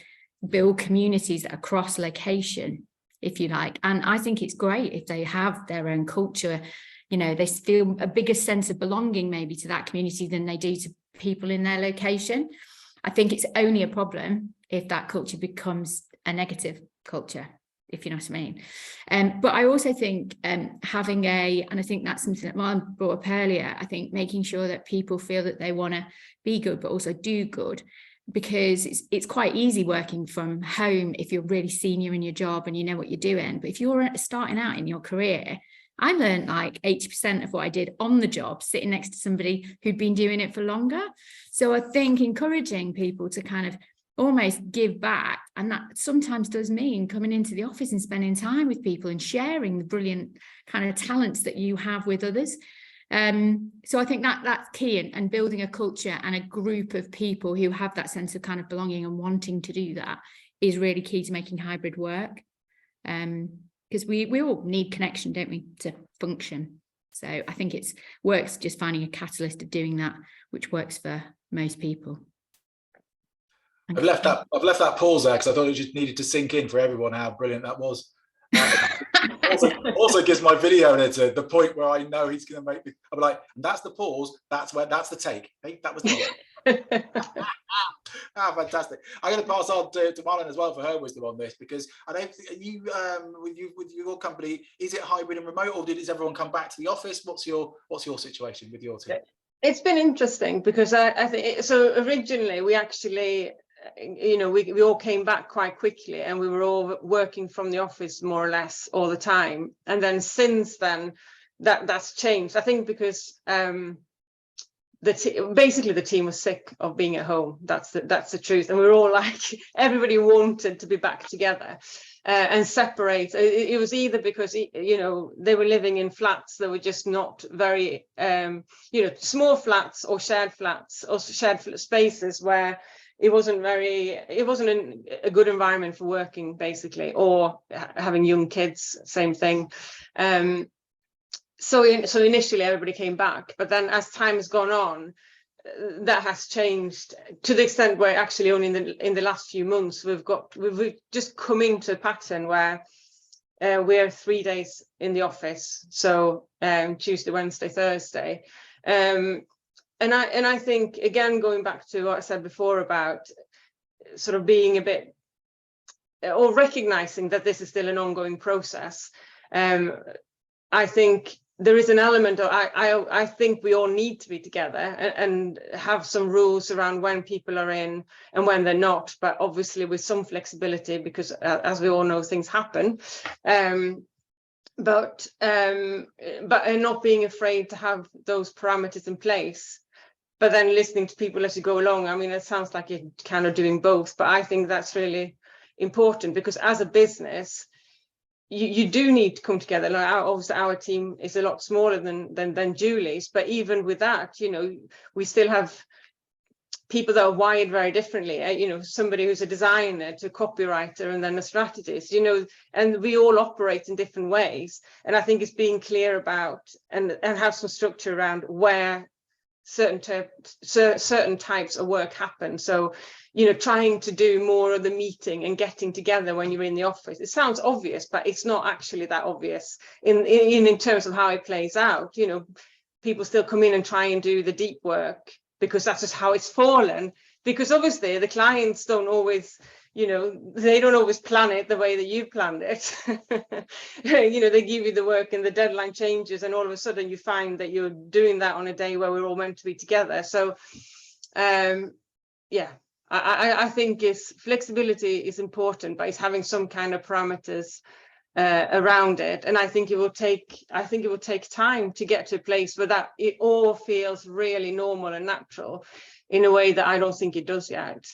build communities that are cross location, if you like. And I think it's great if they have their own culture, you know, they feel a bigger sense of belonging maybe to that community than they do to people in their location. I think it's only a problem if that culture becomes a negative culture, if you know what I mean. But I also think having and I think that's something that Malin brought up earlier, I think making sure that people feel that they want to be good, but also do good, because it's quite easy working from home if you're really senior in your job and you know what you're doing. But if you're starting out in your career, I learned like 80% of what I did on the job, sitting next to somebody who'd been doing it for longer. So I think encouraging people to kind of almost give back, and that sometimes does mean coming into the office and spending time with people and sharing the brilliant kind of talents that you have with others. So I think that's key, and building a culture and a group of people who have that sense of kind of belonging and wanting to do that is really key to making hybrid work. Because we all need connection, don't we, to function. So I think it's works just finding a catalyst of doing that, which works for most people. I've left that pause there because I thought it just needed to sink in for everyone how brilliant that was. Also gives my video editor the point where I know he's going to make me. I'm like, that's the pause. That's the take. Hey, that was the fantastic. I'm going to pass on to Malin as well for her wisdom on this, because I don't think you with your company, is it hybrid and remote, or does everyone come back to the office? What's your situation with your team? It's been interesting because I think so. Originally, we actually, you know, we all came back quite quickly, and we were all working from the office more or less all the time. And then since then, that's changed. I think because basically the team was sick of being at home. That's the truth. And we were all like, everybody wanted to be back together and separate. It was either because, you know, they were living in flats that were just not very, you know, small flats or shared flats or shared spaces where it wasn't a good environment for working, basically, or having young kids, same thing. So initially everybody came back, but then as time has gone on, that has changed to the extent where actually only in the last few months we've just come into a pattern where we're 3 days in the office, so Tuesday, Wednesday, Thursday, and I think, again, going back to what I said before about sort of being a bit, or recognizing that this is still an ongoing process. I think there is an element of, I think we all need to be together and have some rules around when people are in and when they're not, but obviously with some flexibility, because as we all know, things happen. But not being afraid to have those parameters in place, but then listening to people as you go along. I mean, it sounds like you're kind of doing both, but I think that's really important, because as a business, you do need to come together. Like obviously our team is a lot smaller than Julie's, but even with that, you know, we still have people that are wired very differently, you know, somebody who's a designer to a copywriter and then a strategist, you know, and we all operate in different ways. And I think it's being clear about and have some structure around where certain types of work happen. So, you know, trying to do more of the meeting and getting together when you're in the office. It sounds obvious, but it's not actually that obvious in terms of how it plays out. You know, people still come in and try and do the deep work because that's just how it's fallen. Because obviously the clients don't always, you know, they don't always plan it the way that you planned it. You know, they give you the work and the deadline changes, and all of a sudden you find that you're doing that on a day where we're all meant to be together. So, yeah, I think flexibility is important, but it's having some kind of parameters around it. And I think it will take time to get to a place where that it all feels really normal and natural in a way that I don't think it does yet.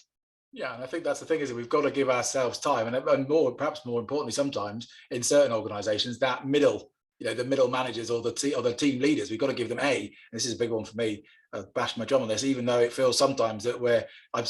Yeah, and I think that's the thing, is that we've got to give ourselves time, and more, perhaps more importantly, sometimes in certain organisations, that middle, you know, the middle managers or the team leaders, we've got to give them this is a big one for me. Bash my drum on this, even though it feels sometimes that I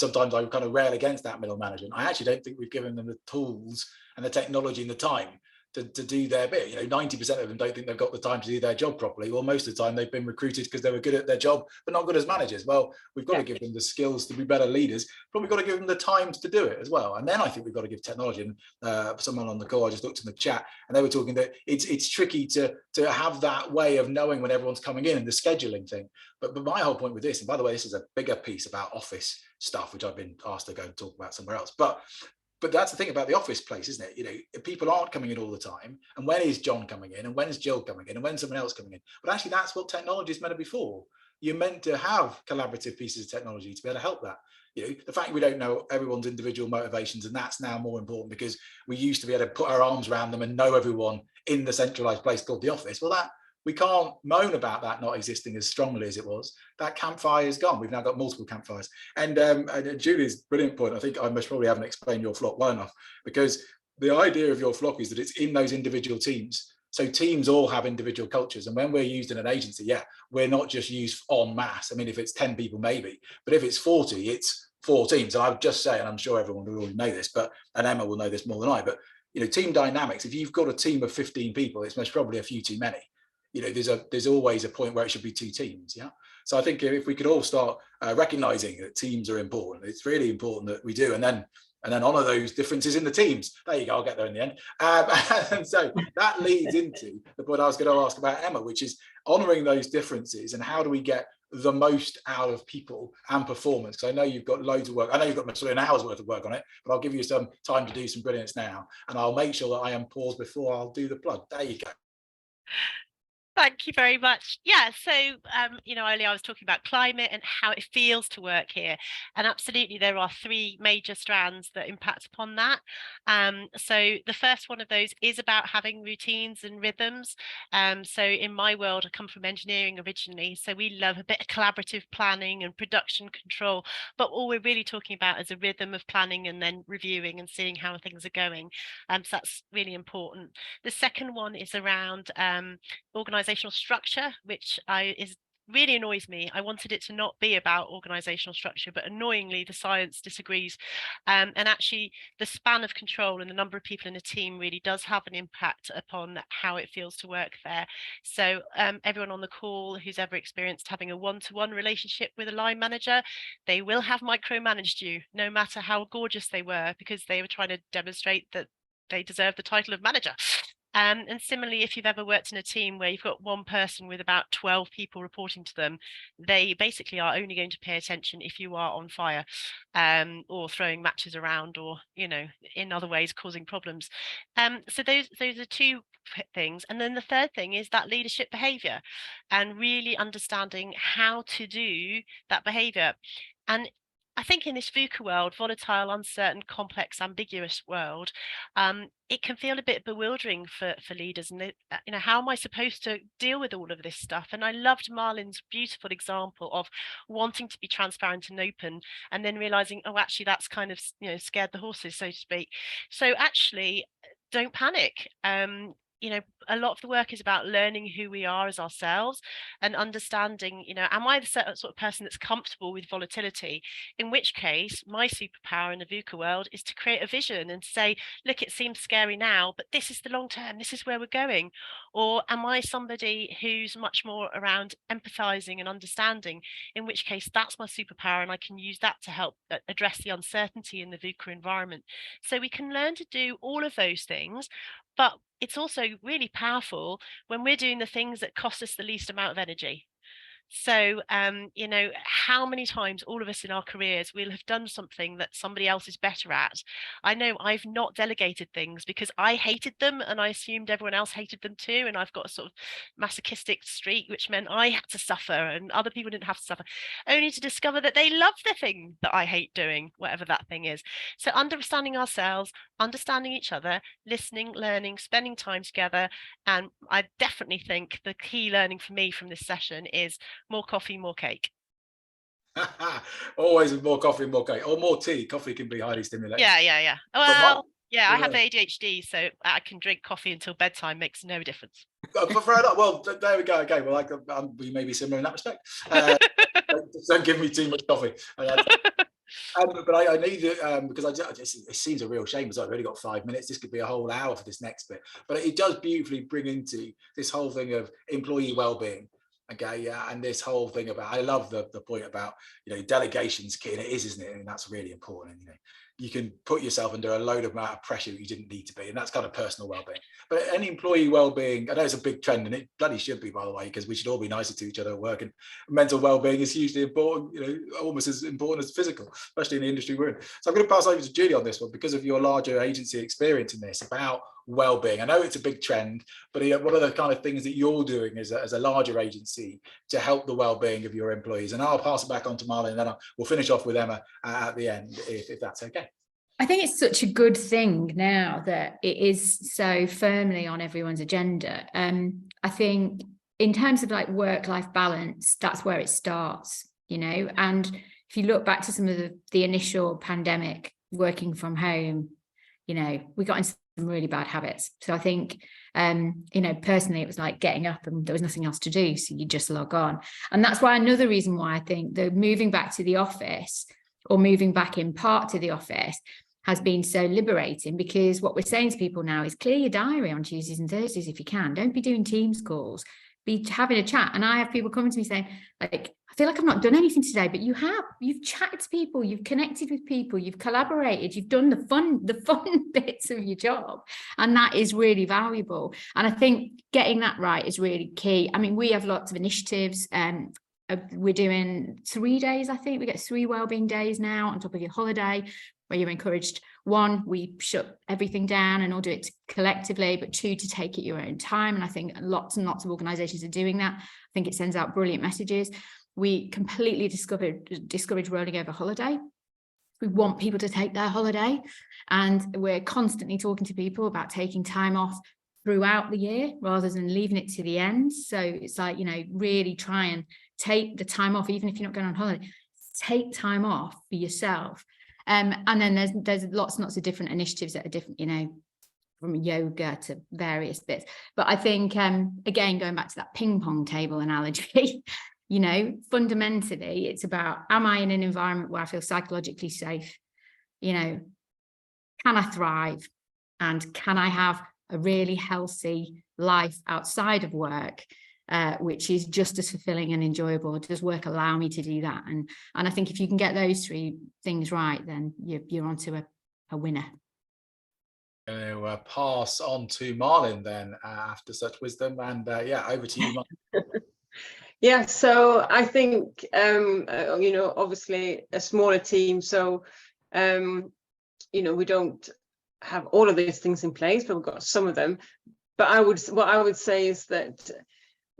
kind of rail against that middle management. I actually don't think we've given them the tools and the technology and the time to do their bit. You know, 90% of them don't think they've got the time to do their job properly. Well, most of the time they've been recruited because they were good at their job, but not good as managers. Well, we've got to give them the skills to be better leaders, but we've got to give them the time to do it as well. And then I think we've got to give technology. And someone on the call, I just looked in the chat, and they were talking that it's tricky to have that way of knowing when everyone's coming in and the scheduling thing. But my whole point with this, and by the way, this is a bigger piece about office stuff, which I've been asked to go and talk about somewhere else. But that's the thing about the office place, isn't it? You know, people aren't coming in all the time. And when is John coming in? And when is Jill coming in? And when's someone else coming in? But actually, that's what technology is meant to be for. You're meant to have collaborative pieces of technology to be able to help that. You know, the fact we don't know everyone's individual motivations, and that's now more important, because we used to be able to put our arms around them and know everyone in the centralized place called the office. Well, we can't moan about that not existing as strongly as it was. That campfire is gone. We've now got multiple campfires. And Julie's brilliant point, I think I most probably haven't explained your flock well enough, because the idea of your flock is that it's in those individual teams. So teams all have individual cultures. And when we're used in an agency, we're not just used en masse. I mean, if it's 10 people, maybe, but if it's 40, it's 4 teams. And I would just say, and I'm sure everyone will already know this, and Emma will know this more than I, but, you know, team dynamics, if you've got a team of 15 people, it's most probably a few too many. You know, there's always a point where it should be 2 teams. Yeah. So I think if we could all start recognizing that teams are important, it's really important that we do, and then honor those differences in the teams. There you go. I'll get there in the end. And so that leads into the point I was going to ask about Emma, which is honoring those differences, and how do we get the most out of people and performance? Because I know you've got loads of work. I know you've got an hour's worth of work on it, but I'll give you some time to do some brilliance now, and I'll make sure that I am paused before I'll do the plug. There you go. Thank you very much. Yeah, so, you know, earlier I was talking about climate and how it feels to work here. And absolutely, there are 3 major strands that impact upon that. So the first one of those is about having routines and rhythms. So in my world, I come from engineering originally, so we love a bit of collaborative planning and production control. But all we're really talking about is a rhythm of planning and then reviewing and seeing how things are going. So that's really important. The second one is around organizational structure, which really annoys me. I wanted it to not be about organizational structure, but annoyingly the science disagrees. And actually the span of control and the number of people in a team really does have an impact upon how it feels to work there. So everyone on the call who's ever experienced having a one-to-one relationship with a line manager, they will have micromanaged you, no matter how gorgeous they were, because they were trying to demonstrate that they deserve the title of manager. And similarly, if you've ever worked in a team where you've got one person with about 12 people reporting to them, they basically are only going to pay attention if you are on fire, or throwing matches around, or, you know, in other ways causing problems. So those are 2 things. And then the third thing is that leadership behavior, and really understanding how to do that behavior. And I think in this VUCA world, volatile, uncertain, complex, ambiguous world, it can feel a bit bewildering for leaders. And you know, how am I supposed to deal with all of this stuff? And I loved Malin's beautiful example of wanting to be transparent and open, and then realizing, oh, actually, that's kind of, you know, scared the horses, so to speak. So actually, don't panic. you know, a lot of the work is about learning who we are as ourselves and understanding, you know, am I the sort of person that's comfortable with volatility? In which case, my superpower in the VUCA world is to create a vision and say, look, it seems scary now, but this is the long term, this is where we're going. Or am I somebody who's much more around empathizing and understanding, in which case that's my superpower, and I can use that to help address the uncertainty in the VUCA environment. So we can learn to do all of those things, but it's also really powerful when we're doing the things that cost us the least amount of energy. So, you know, how many times all of us in our careers will have done something that somebody else is better at. I know I've not delegated things because I hated them and I assumed everyone else hated them too. And I've got a sort of masochistic streak, which meant I had to suffer and other people didn't have to suffer, only to discover that they love the thing that I hate doing, whatever that thing is. So understanding ourselves, understanding each other, listening, learning, spending time together. And I definitely think the key learning for me from this session is more coffee, more cake. Always more coffee, more cake, or more tea. Coffee can be highly stimulating. Yeah. Well, yeah, I have ADHD, so I can drink coffee until bedtime, makes no difference. Well, there we go. Okay, well, we may be similar in that respect. Don't give me too much coffee. But I need it because it seems a real shame because I've only got 5 minutes. This could be a whole hour for this next bit, but it does beautifully bring into this whole thing of employee well-being. Okay, yeah, and this whole thing about, I love the point about, you know, delegation's key, and it is, isn't it? And that's really important. You know, you can put yourself under a load of amount of pressure that you didn't need to be, and that's kind of personal well-being. But any employee well-being, I know it's a big trend, and it bloody should be, by the way, because we should all be nicer to each other at work, and mental well-being is hugely important, you know, almost as important as physical, especially in the industry we're in. So I'm going to pass over to Julie on this one because of your larger agency experience in this about well-being. I know it's a big trend, but what are the kind of things that you're doing as a larger agency to help the well-being of your employees? And I'll pass it back on to Malin, and then we'll finish off with Emma at the end, if that's okay. I think it's such a good thing now that it is so firmly on everyone's agenda. I think in terms of like work-life balance, that's where it starts, you know. And if you look back to some of the initial pandemic working from home, you know, we got into some really bad habits. So I think, you know, personally, it was like getting up and there was nothing else to do. So you just log on. And that's why another reason why I think the moving back to the office, or moving back in part to the office, has been so liberating, because what we're saying to people now is clear your diary on Tuesdays and Thursdays if you can. Don't be doing Teams calls, be having a chat. And I have people coming to me saying, like, I feel like I've not done anything today, but you've chatted to people, you've connected with people, you've collaborated, you've done the fun bits of your job. And that is really valuable. And I think getting that right is really key. I mean, we have lots of initiatives. We're doing 3 days, I think. We get 3 wellbeing days now on top of your holiday, where you're encouraged, 1, we shut everything down and all do it collectively, but 2, to take it your own time. And I think lots and lots of organizations are doing that. I think it sends out brilliant messages. We completely discourage rolling over holiday. We want people to take their holiday, and we're constantly talking to people about taking time off throughout the year rather than leaving it to the end. So it's like, you know, really try and take the time off, even if you're not going on holiday, take time off for yourself. And then there's lots and lots of different initiatives that are different, you know, from yoga to various bits. But I think, again, going back to that ping pong table analogy, you know, fundamentally, it's about, am I in an environment where I feel psychologically safe? You know, can I thrive? And can I have a really healthy life outside of work, which is just as fulfilling and enjoyable? Does work allow me to do that? And I think if you can get those 3 things right, then you're onto a winner. Pass on to Malin then after such wisdom, and yeah, over to you, Malin. Yeah, so I think you know, obviously a smaller team, so you know, we don't have all of these things in place, but we've got some of them. But what I would say is that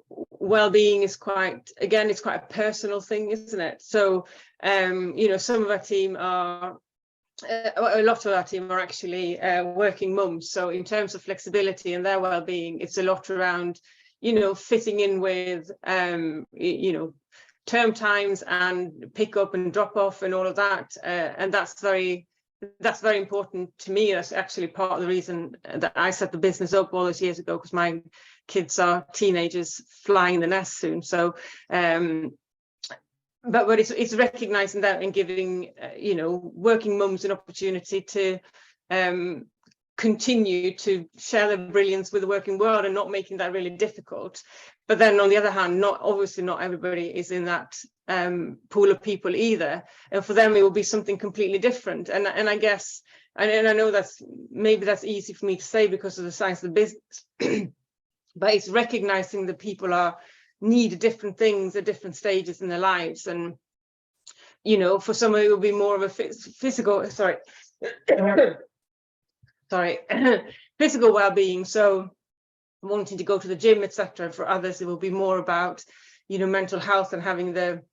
well-being is quite a personal thing, isn't it? So you know, some of our team are a lot of our team are actually working mums, so in terms of flexibility and their well-being, it's a lot around, you know, fitting in with you know, term times and pick up and drop off and all of that, and that's very that's very important to me. That's actually part of the reason that I set the business up all those years ago, because my kids are teenagers flying the nest soon. So but it's recognizing that and giving you know, working mums an opportunity to continue to share their brilliance with the working world and not making that really difficult. But then on the other hand, obviously not everybody is in that pool of people either, and for them it will be something completely different. And I guess, and I know that's easy for me to say because of the size of the business, but it's recognizing that people need different things at different stages in their lives. And you know, for some it will be more of a physical physical well-being, so wanting to go to the gym, etc. For others it will be more about, you know, mental health and having the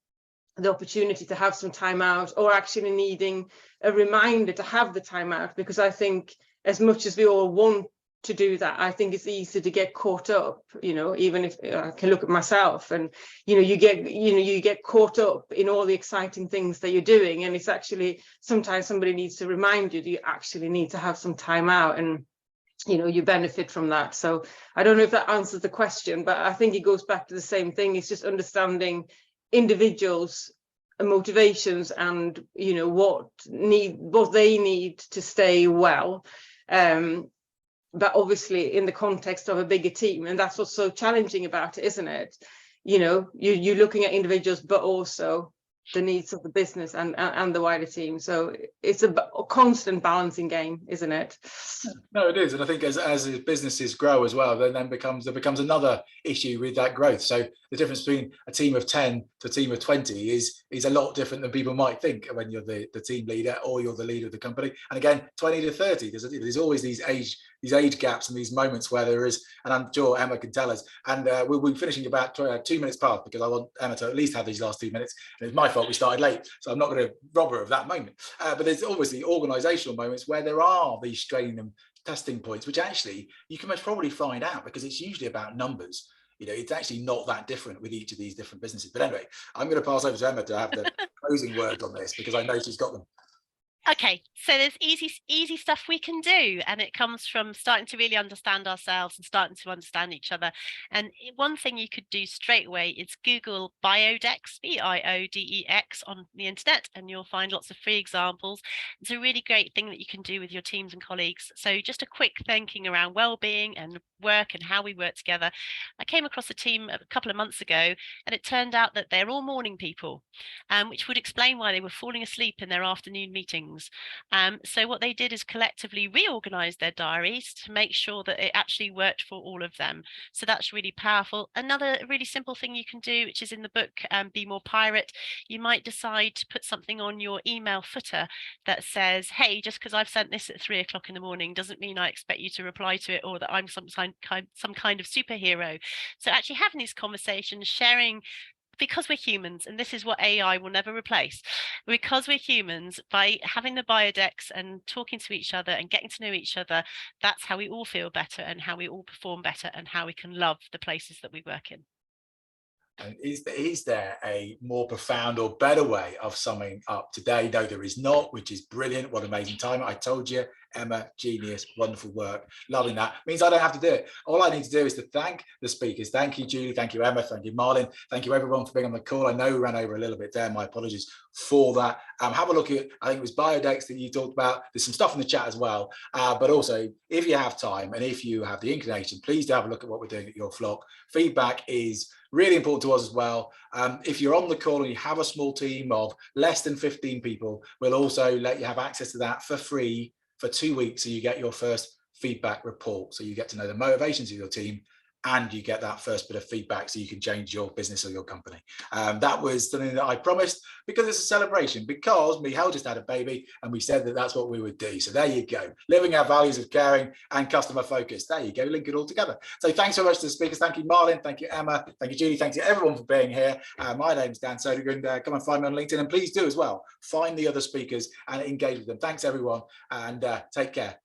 opportunity to have some time out, or actually needing a reminder to have the time out. Because I think as much as we all want to do that, I think it's easy to get caught up, you know, even if I can look at myself, and you know, you get caught up in all the exciting things that you're doing, and it's actually sometimes somebody needs to remind you that you actually need to have some time out, and you know, you benefit from that. So I don't know if that answers the question, but I think it goes back to the same thing. It's just understanding individuals' motivations and, you know, what they need to stay well. But obviously in the context of a bigger team, and that's what's so challenging about it, isn't it? You know, you're looking at individuals, but also the needs of the business and the wider team. So it's a constant balancing game, isn't it? No, it is. And I think as businesses grow as well, then there becomes another issue with that growth. So the difference between a team of 10 to a team of 20 is a lot different than people might think when you're the team leader or you're the leader of the company. And again, 20 to 30, there's always these age gaps and these moments where there is, and I'm sure Emma can tell us, and we'll be finishing about 2 minutes past, because I want Emma to at least have these last 2 minutes, and it's my fault we started late, so I'm not going to rob her of that moment. But there's obviously organizational moments where there are these straining and testing points, which actually you can most probably find out, because it's usually about numbers. You know, it's actually not that different with each of these different businesses. But anyway, I'm going to pass over to Emma to have the closing words on this, because I know she's got them. Okay, so there's easy stuff we can do, and it comes from starting to really understand ourselves and starting to understand each other. And one thing you could do straight away is Google Biodex, BIODEX, on the internet, and you'll find lots of free examples. It's a really great thing that you can do with your teams and colleagues. So just a quick thinking around well-being and work and how we work together. I came across a team a couple of months ago, and it turned out that they're all morning people, which would explain why they were falling asleep in their afternoon meetings. So what they did is collectively reorganize their diaries to make sure that it actually worked for all of them. So that's really powerful. Another really simple thing you can do, which is in the book, Be More Pirate, you might decide to put something on your email footer that says, hey, just because I've sent this at 3 o'clock in the morning doesn't mean I expect you to reply to it, or that I'm some kind of superhero. So actually having these conversations, sharing, because we're humans, and this is what AI will never replace, because we're humans, by having the Biodex and talking to each other and getting to know each other, that's how we all feel better and how we all perform better and how we can love the places that we work in. And is there a more profound or better way of summing up today? No, there is not, which is brilliant. What an amazing time. I told you, Emma, genius, wonderful work. Loving that. Means I don't have to do it. All I need to do is to thank the speakers. Thank you, Julie. Thank you, Emma. Thank you, Malin. Thank you, everyone, for being on the call. I know we ran over a little bit there. My apologies for that. Have a look at, I think it was Biodex that you talked about. There's some stuff in the chat as well. But also, if you have time and if you have the inclination, please do have a look at what we're doing at your flock. Feedback is really important to us as well. If you're on the call and you have a small team of less than 15 people, we'll also let you have access to that for free for 2 weeks. So you get your first feedback report. So you get to know the motivations of your team, and you get that first bit of feedback so you can change your business or your company. That was something that I promised, because it's a celebration, because Michal just had a baby and we said that that's what we would do. So there you go, living our values of caring and customer focus. There you go, link it all together. So thanks so much to the speakers. Thank you, Malin. Thank you, Emma. Thank you, Julie. Thank you everyone for being here. My name's Dan Sodergren. Come and find me on LinkedIn, and please do as well. Find the other speakers and engage with them. Thanks everyone, and take care.